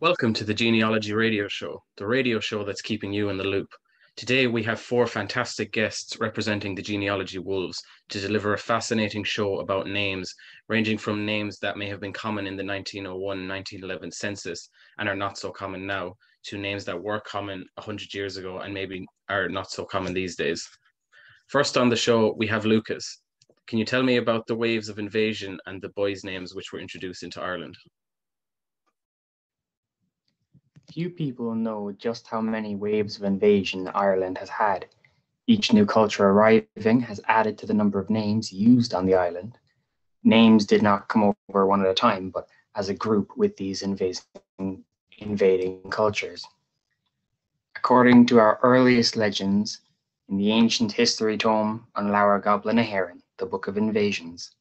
Welcome to the Genealogy Radio Show, the radio show that's keeping you in the loop. Today we have four fantastic guests representing the genealogy wolves to deliver a fascinating show about names, ranging from names that may have been common in the 1901-1911 census and are not so common now, to names that were common 100 years ago and maybe are not so common these days. First on the show, we have Lucas. Can you tell me about the waves of invasion and the boys' names which were introduced into Ireland? Few people know just how many waves of invasion Ireland has had. Each new culture arriving has added to the number of names used on the island. Names did not come over one at a time, but as a group with these invading cultures. According to our earliest legends, in the ancient history tome on Laura Goblin Aheron, the Book of Invasions,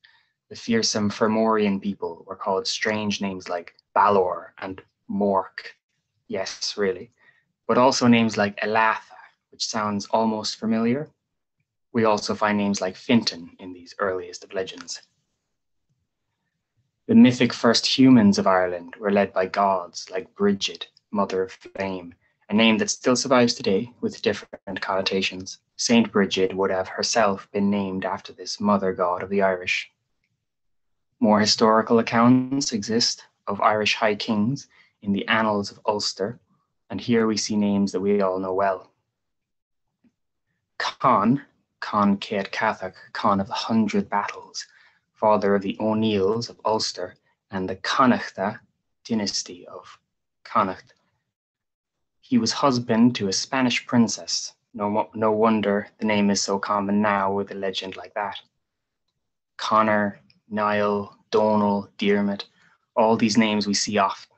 the fearsome Fomorian people were called strange names like Balor and Mork. Yes, really. But also names like Elatha, which sounds almost familiar. We also find names like Fintan in these earliest of legends. The mythic first humans of Ireland were led by gods like Bridget, Mother of Flame, a name that still survives today with different connotations. Saint Bridget would have herself been named after this mother god of the Irish. More historical accounts exist of Irish high kings in the Annals of Ulster, and here we see names that we all know well. Conn Céad Cathach, Conn of the 100 Battles, father of the O'Neills of Ulster and the Connachta dynasty of Connacht. He was husband to a Spanish princess. No wonder the name is so common now with a legend like that. Connor, Niall, Donal, Diarmid, all these names we see often.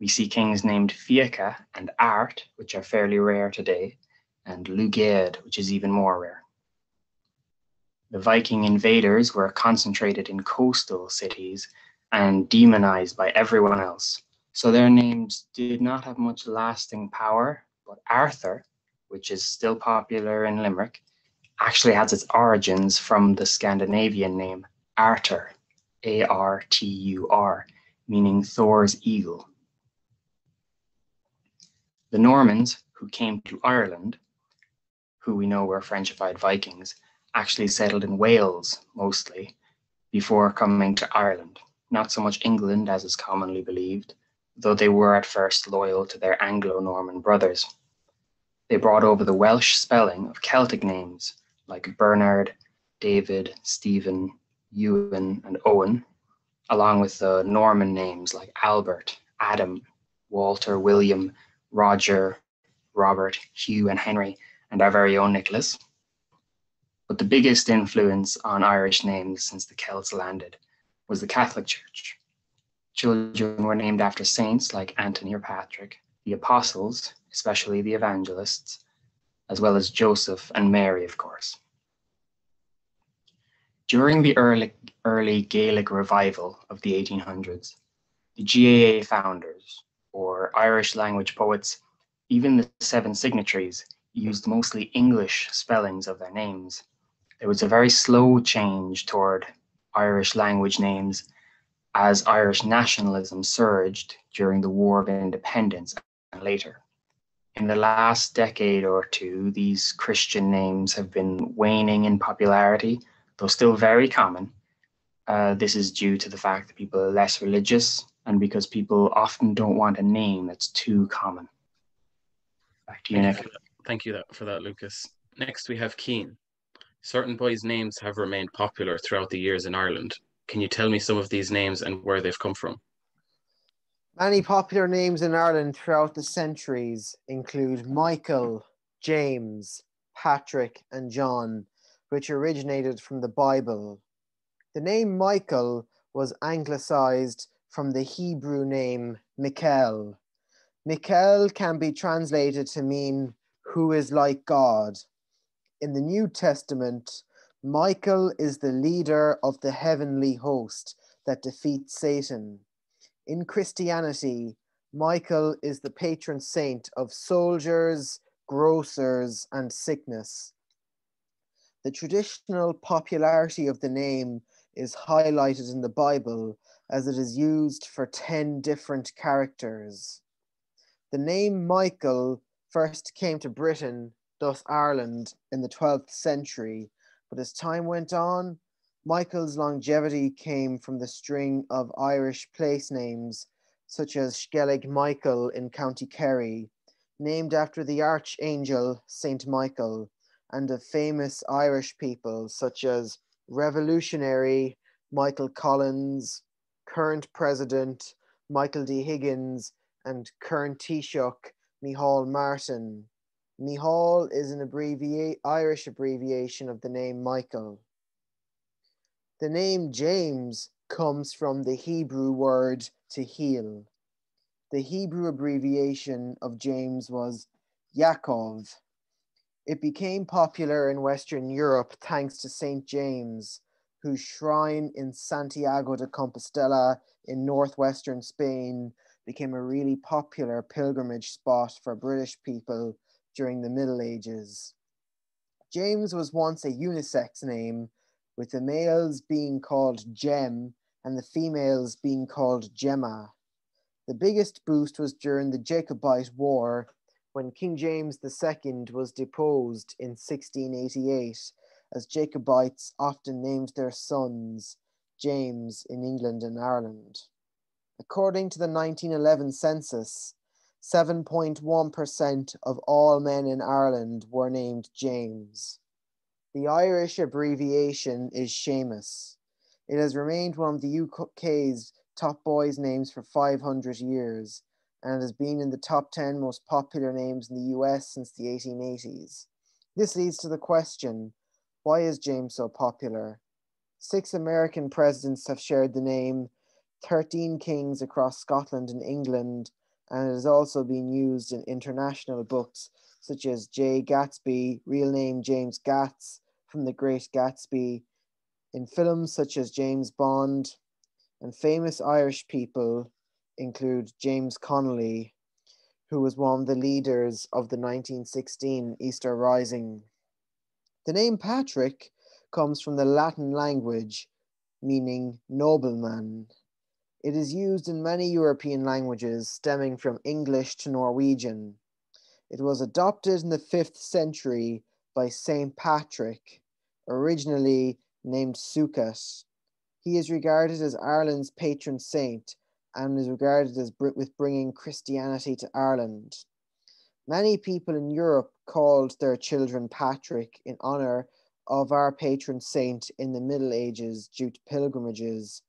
We see kings named Fiacha and Art, which are fairly rare today, and Lugaid, which is even more rare. The Viking invaders were concentrated in coastal cities and demonized by everyone else, so their names did not have much lasting power, but Arthur, which is still popular in Limerick, actually has its origins from the Scandinavian name Artur, A-R-T-U-R, meaning Thor's eagle. The Normans, who came to Ireland, who we know were Frenchified Vikings, actually settled in Wales, mostly, before coming to Ireland. Not so much England as is commonly believed, though they were at first loyal to their Anglo-Norman brothers. They brought over the Welsh spelling of Celtic names like Bernard, David, Stephen, Ewan, and Owen, along with the Norman names like Albert, Adam, Walter, William, Roger, Robert, Hugh, and Henry, and our very own Nicholas. But the biggest influence on Irish names since the Celts landed was the Catholic Church. Children were named after saints like Anthony or Patrick, the apostles, especially the evangelists, as well as Joseph and Mary, of course. During the early Gaelic revival of the 1800s, the GAA founders, or Irish language poets, even the seven signatories, used mostly English spellings of their names. There was a very slow change toward Irish language names as Irish nationalism surged during the War of Independence and later. In the last decade or two, these Christian names have been waning in popularity, though still very common. This is due to the fact that people are less religious and because people often don't want a name that's too common. Back to you, Nick. Thank you for that, Lucas. Next, we have Keane. Certain boys' names have remained popular throughout the years in Ireland. Can you tell me some of these names and where they've come from? Many popular names in Ireland throughout the centuries include Michael, James, Patrick, and John, which originated from the Bible. The name Michael was anglicized from the Hebrew name Michael. Michael can be translated to mean who is like God. In the New Testament, Michael is the leader of the heavenly host that defeats Satan. In Christianity, Michael is the patron saint of soldiers, grocers, and sickness. The traditional popularity of the name is highlighted in the Bible as it is used for 10 different characters. The name Michael first came to Britain, thus Ireland, in the 12th century, but as time went on, Michael's longevity came from the string of Irish place names, such as Skellig Michael in County Kerry, named after the archangel Saint Michael, and of famous Irish people such as revolutionary Michael Collins, current president Michael D. Higgins, and current Taoiseach Micheál Martin. Micheál is an Irish abbreviation of the name Michael. The name James comes from the Hebrew word to heal. The Hebrew abbreviation of James was Yaakov. It became popular in Western Europe thanks to Saint James, whose shrine in Santiago de Compostela in northwestern Spain became a really popular pilgrimage spot for British people during the Middle Ages. James was once a unisex name, with the males being called Jem and the females being called Gemma. The biggest boost was during the Jacobite War, when King James II was deposed in 1688, as Jacobites often named their sons James in England and Ireland. According to the 1911 census, 7.1% of all men in Ireland were named James. The Irish abbreviation is Seamus. It has remained one of the UK's top boys' names for 500 years, and it has been in the top 10 most popular names in the US since the 1880s. This leads to the question, why is James so popular? 6 American presidents have shared the name, 13 kings across Scotland and England, and it has also been used in international books such as J. Gatsby, real name James Gatz, from The Great Gatsby, in films such as James Bond, and famous Irish people include James Connolly, who was one of the leaders of the 1916 Easter Rising. The name Patrick comes from the Latin language, meaning nobleman. It is used in many European languages, stemming from English to Norwegian. It was adopted in the 5th century by Saint Patrick, originally named Succat. He is regarded as Ireland's patron saint and is regarded as with bringing Christianity to Ireland. Many people in Europe called their children Patrick in honor of our patron saint in the Middle Ages due to pilgrimages,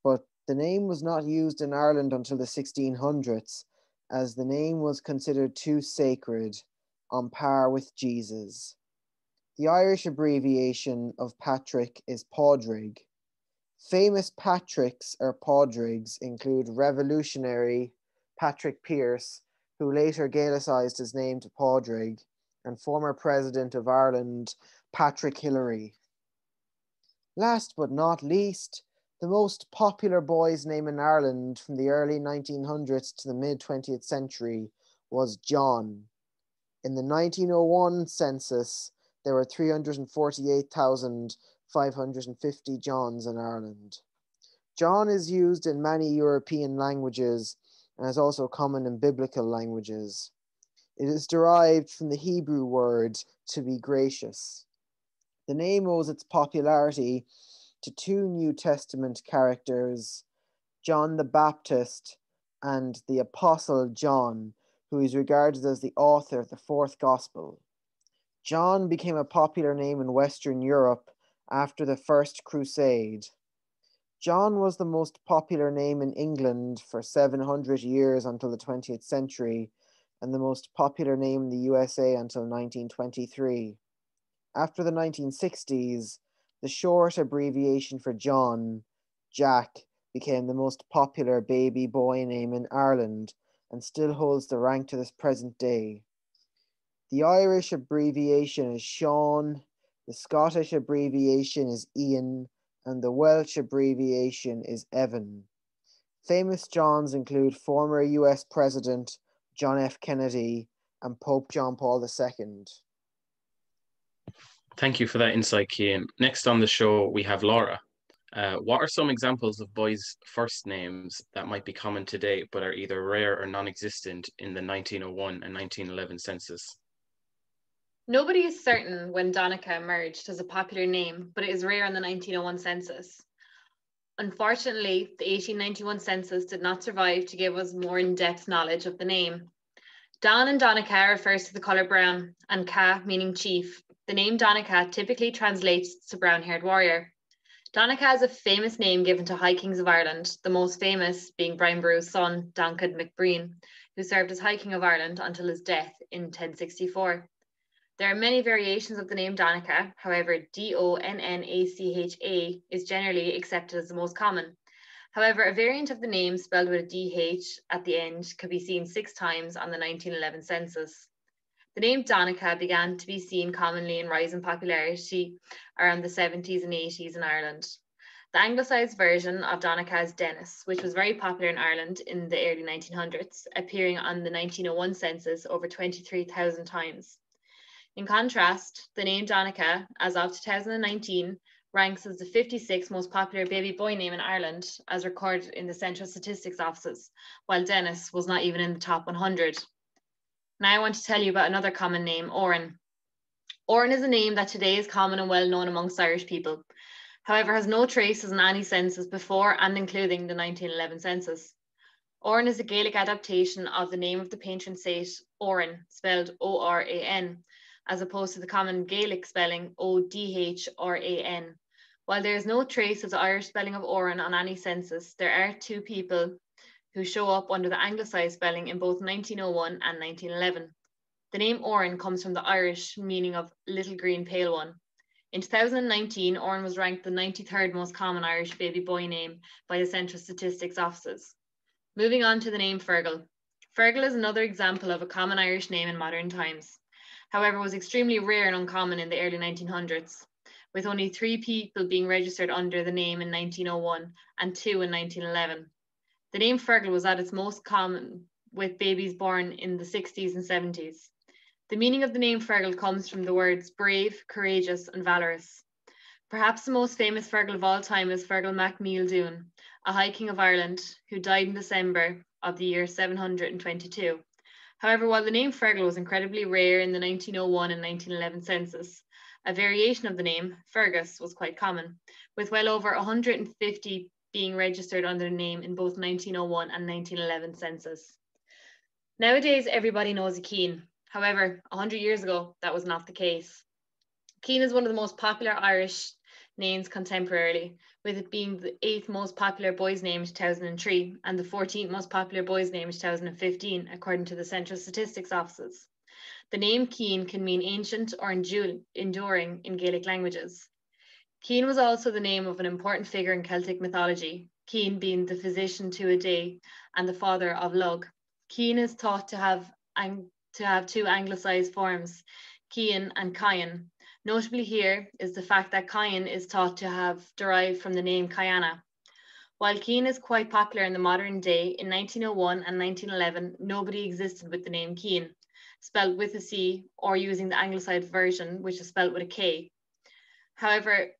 but the name was not used in Ireland until the 1600s, as the name was considered too sacred, on par with Jesus. The Irish abbreviation of Patrick is Padraig. Famous Patricks or Padraigs include revolutionary Patrick Pearse, who later Gaelicized his name to Padraig, and former President of Ireland, Patrick Hillery. Last but not least, the most popular boy's name in Ireland from the early 1900s to the mid-20th century was John. In the 1901 census, there were 348,550 Johns in Ireland. John is used in many European languages and is also common in biblical languages. It is derived from the Hebrew word to be gracious. The name owes its popularity to 2 New Testament characters, John the Baptist and the Apostle John, who is regarded as the author of the 4th Gospel. John became a popular name in Western Europe after the First Crusade. John was the most popular name in England for 700 years until the 20th century, and the most popular name in the USA until 1923. After the 1960s, the short abbreviation for John, Jack, became the most popular baby boy name in Ireland and still holds the rank to this present day. The Irish abbreviation is Sean, the Scottish abbreviation is Ian, and the Welsh abbreviation is Evan. Famous Johns include former US President John F. Kennedy and Pope John Paul II. Thank you for that insight, Cian. Next on the show, we have Laura. What are some examples of boys' first names that might be common today but are either rare or non-existent in the 1901 and 1911 census? Nobody is certain when Donica emerged as a popular name, but it is rare in the 1901 census. Unfortunately, the 1891 census did not survive to give us more in-depth knowledge of the name. Don and Donica refers to the colour brown, and Ca meaning chief. The name Donica typically translates to brown-haired warrior. Donica is a famous name given to High Kings of Ireland, the most famous being Brian Boru's son, Donchad MacBreen, who served as High King of Ireland until his death in 1064. There are many variations of the name Donica, however, Donnacha is generally accepted as the most common. However, a variant of the name spelled with a DH at the end could be seen 6 times on the 1911 census. The name Donica began to be seen commonly in rising popularity around the 70s and 80s in Ireland. The anglicised version of Donica is Dennis, which was very popular in Ireland in the early 1900s, appearing on the 1901 census over 23,000 times. In contrast, the name Donica, as of 2019, ranks as the 56th most popular baby boy name in Ireland, as recorded in the Central Statistics Offices, while Dennis was not even in the top 100. Now I want to tell you about another common name, Oran. Oran is a name that today is common and well known amongst Irish people. However, has no traces in any census before and including the 1911 census. Oran is a Gaelic adaptation of the name of the patron saint Oran, spelled O-R-A-N, as opposed to the common Gaelic spelling O-D-H-R-A-N. While there is no trace of the Irish spelling of Oran on any census, there are 2 people who show up under the anglicised spelling in both 1901 and 1911. The name Oran comes from the Irish meaning of little green pale one. In 2019, Oran was ranked the 93rd most common Irish baby boy name by the Central Statistics Offices. Moving on to the name Fergal. Fergal is another example of a common Irish name in modern times. However, it was extremely rare and uncommon in the early 1900s, with only 3 people being registered under the name in 1901 and 2 in 1911. The name Fergal was at its most common with babies born in the 60s and 70s. The meaning of the name Fergal comes from the words brave, courageous, and valorous. Perhaps the most famous Fergal of all time is Fergal Mac Neil, a High King of Ireland who died in December of the year 722. However, while the name Fergal was incredibly rare in the 1901 and 1911 census, a variation of the name, Fergus, was quite common, with well over 150 being registered under the name in both 1901 and 1911 census. Nowadays, everybody knows a Keane. However, 100 years ago, that was not the case. Keane is one of the most popular Irish names contemporarily, with it being the 8th most popular boy's name in 2003 and the 14th most popular boy's name in 2015, according to the Central Statistics Offices. The name Keane can mean ancient or enduring in Gaelic languages. Keane was also the name of an important figure in Celtic mythology, Keane being the physician to a day and the father of Lug. Keane is thought to have 2 anglicised forms, Cian and Cian. Notably here is the fact that Cian is thought to have derived from the name Ciana. While Keane is quite popular in the modern day, in 1901 and 1911, nobody existed with the name Keane, spelled with a C, or using the anglicised version, which is spelled with a K. However,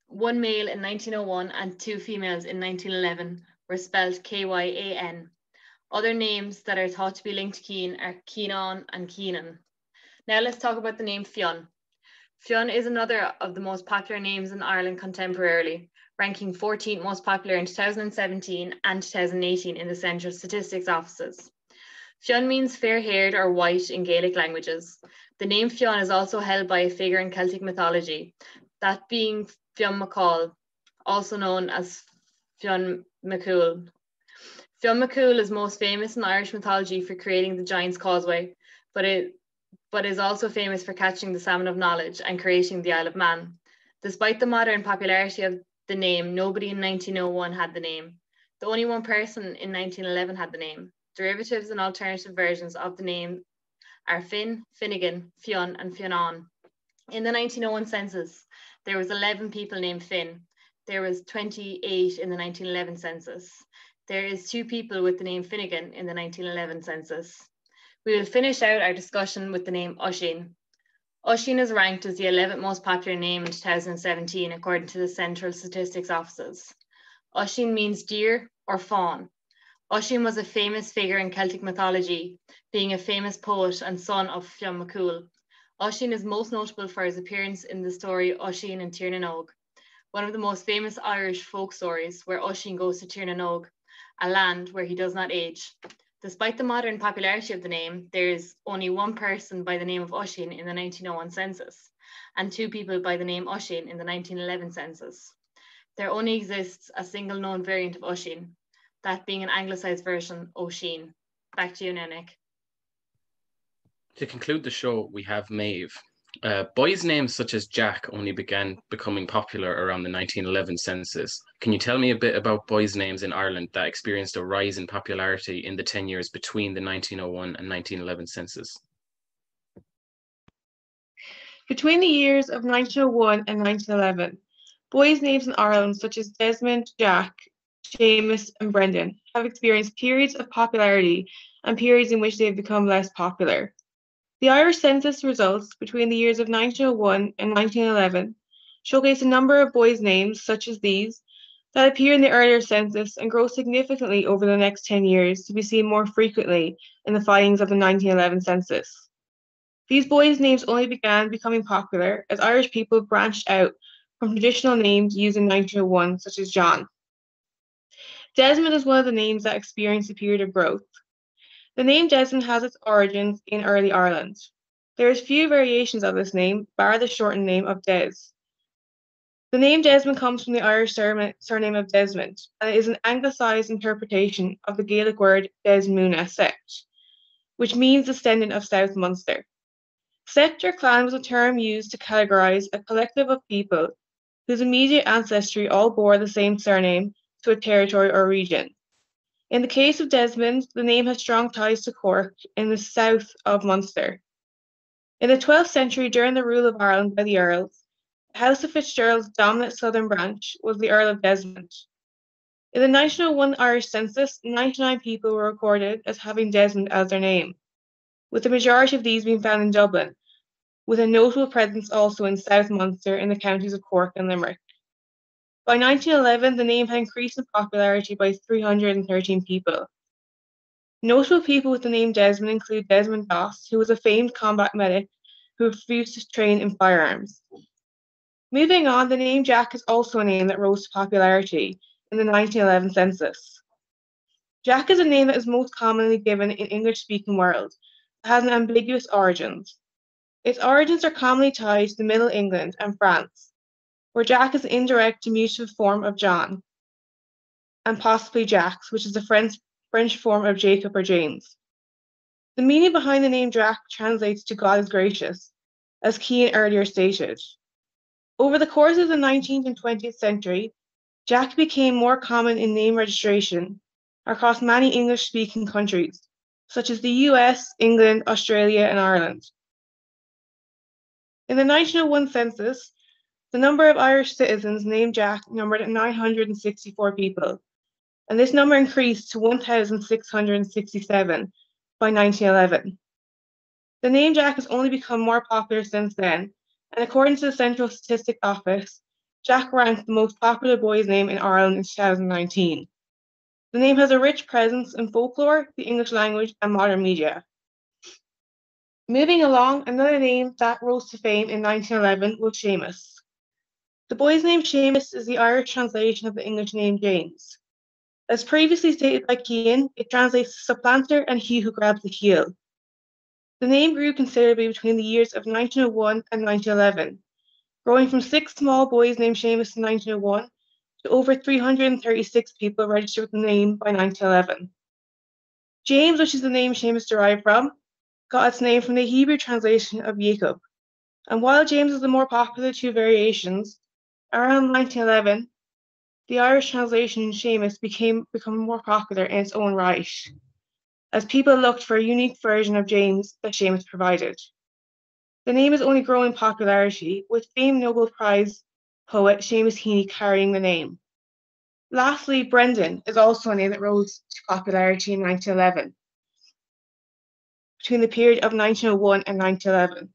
1 male in 1901 and 2 females in 1911 were spelled Kyan. Other names that are thought to be linked to Keane are Keenan and Keenan. Now let's talk about the name Fionn. Fionn is another of the most popular names in Ireland contemporarily, ranking 14th most popular in 2017 and 2018 in the Central Statistics Offices. Fionn means fair-haired or white in Gaelic languages. The name Fionn is also held by a figure in Celtic mythology, that being Fionn McCall, also known as Fionn McCool. Fionn McCool is most famous in Irish mythology for creating the Giant's Causeway, but is also famous for catching the Salmon of Knowledge and creating the Isle of Man. Despite the modern popularity of the name, nobody in 1901 had the name. The only one person in 1911 had the name. Derivatives and alternative versions of the name are Finn, Finnegan, Fionn, and Fionnan. In the 1901 census, there was 11 people named Finn. There was 28 in the 1911 census. There is 2 people with the name Finnegan in the 1911 census. We will finish out our discussion with the name Oisin. Oisín is ranked as the 11th most popular name in 2017 according to the Central Statistics Offices. Oisín means deer or fawn. Oisín was a famous figure in Celtic mythology, being a famous poet and son of Fionn McCool. Oisín is most notable for his appearance in the story Oisín and Tír na nÓg, one of the most famous Irish folk stories where Oisín goes to Tír na nÓg, a land where he does not age. Despite the modern popularity of the name, there is only one person by the name of Oisín in the 1901 census, and 2 people by the name Oisín in the 1911 census. There only exists a single known variant of Oisín, that being an anglicised version, Oisín. Back to you now, Nick. To conclude the show, we have Maeve. Boys' names such as Jack only began becoming popular around the 1911 census. Can you tell me a bit about boys' names in Ireland that experienced a rise in popularity in the 10 years between the 1901 and 1911 census? Between the years of 1901 and 1911, boys' names in Ireland such as Desmond, Jack, Seamus, and Brendan have experienced periods of popularity and periods in which they have become less popular. The Irish census results between the years of 1901 and 1911 showcase a number of boys' names such as these that appear in the earlier census and grow significantly over the next 10 years to be seen more frequently in the findings of the 1911 census. These boys' names only began becoming popular as Irish people branched out from traditional names used in 1901, such as John. Desmond is one of the names that experienced a period of growth. The name Desmond has its origins in early Ireland. There is few variations of this name, bar the shortened name of Des. The name Desmond comes from the Irish surname of Desmond, and it is an anglicised interpretation of the Gaelic word Des Muna Sept, which means descendant of South Munster. Sept or clan was a term used to categorise a collective of people whose immediate ancestry all bore the same surname to a territory or region. In the case of Desmond, the name has strong ties to Cork in the south of Munster. In the 12th century, during the rule of Ireland by the Earls, the House of Fitzgerald's dominant southern branch was the Earl of Desmond. In the 1901 Irish census, 99 people were recorded as having Desmond as their name, with the majority of these being found in Dublin, with a notable presence also in South Munster in the counties of Cork and Limerick. By 1911, the name had increased in popularity by 313 people. Notable people with the name Desmond include Desmond Doss, who was a famed combat medic who refused to train in firearms. Moving on, the name Jack is also a name that rose to popularity in the 1911 census. Jack is a name that is most commonly given in English-speaking world. It has an ambiguous origins. Its origins are commonly tied to Middle England and France, where Jack is an indirect diminutive form of John, and possibly Jacques, which is the French form of Jacob or James. The meaning behind the name Jack translates to God is gracious, as Keane earlier stated. Over the course of the 19th and 20th century, Jack became more common in name registration across many English-speaking countries, such as the US, England, Australia, and Ireland. In the 1901 census, the number of Irish citizens named Jack numbered 964 people, and this number increased to 1,667 by 1911. The name Jack has only become more popular since then, and according to the Central Statistics Office, Jack ranked the most popular boy's name in Ireland in 2019. The name has a rich presence in folklore, the English language, and modern media. Moving along, another name that rose to fame in 1911 was Seamus. The boy's name Seamus is the Irish translation of the English name James. As previously stated by Keane, it translates to supplanter and he who grabs the heel. The name grew considerably between the years of 1901 and 1911, growing from 6 small boys named Seamus in 1901 to over 336 people registered with the name by 1911. James, which is the name Seamus derived from, got its name from the Hebrew translation of Jacob. And while James is the more popular 2 variations, around 1911, the Irish translation Seamus became more popular in its own right, as people looked for a unique version of James that Seamus provided. The name is only growing in popularity, with famed Nobel Prize poet Seamus Heaney carrying the name. Lastly, Brendan is also a name that rose to popularity in 1911, between the period of 1901 and 1911.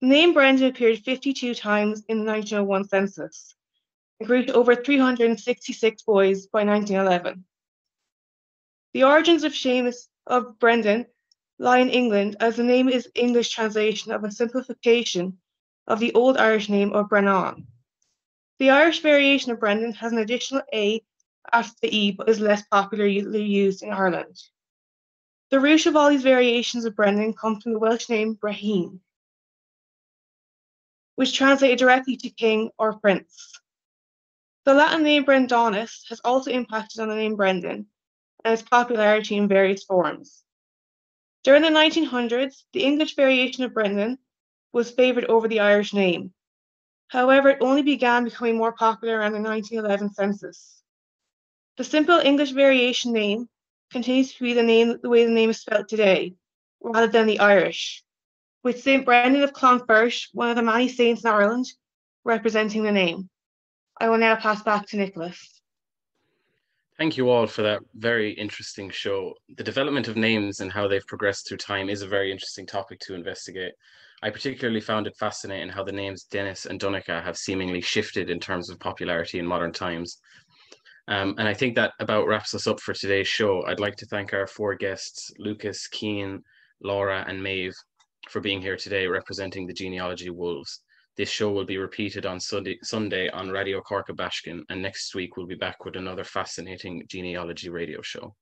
The name Brendan appeared 52 times in the 1901 census and grew to over 366 boys by 1911. The origins of Seamus of Brendan lie in England, as the name is English translation of a simplification of the Old Irish name of Brennan. The Irish variation of Brendan has an additional A after the E, but is less popularly used in Ireland. The root of all these variations of Brendan comes from the Welsh name Breheen, which translated directly to king or prince. The Latin name Brendanus has also impacted on the name Brendan and its popularity in various forms. During the 1900s, the English variation of Brendan was favoured over the Irish name. However, it only began becoming more popular around the 1911 census. The simple English variation name continues to be the way the name is spelled today, rather than the Irish, with St. Brendan of Clonfert, one of the many saints in Ireland, representing the name. I will now pass back to Nicholas. Thank you all for that very interesting show. The development of names and how they've progressed through time is a very interesting topic to investigate. I particularly found it fascinating how the names Dennis and Donica have seemingly shifted in terms of popularity in modern times. And I think that about wraps us up for today's show. I'd like to thank our four guests, Lucas, Cian, Laura, and Maeve, for being here today representing the Genealogy Wolves. This show will be repeated on Sunday on Radio Corca Bashkin, and next week we'll be back with another fascinating genealogy radio show.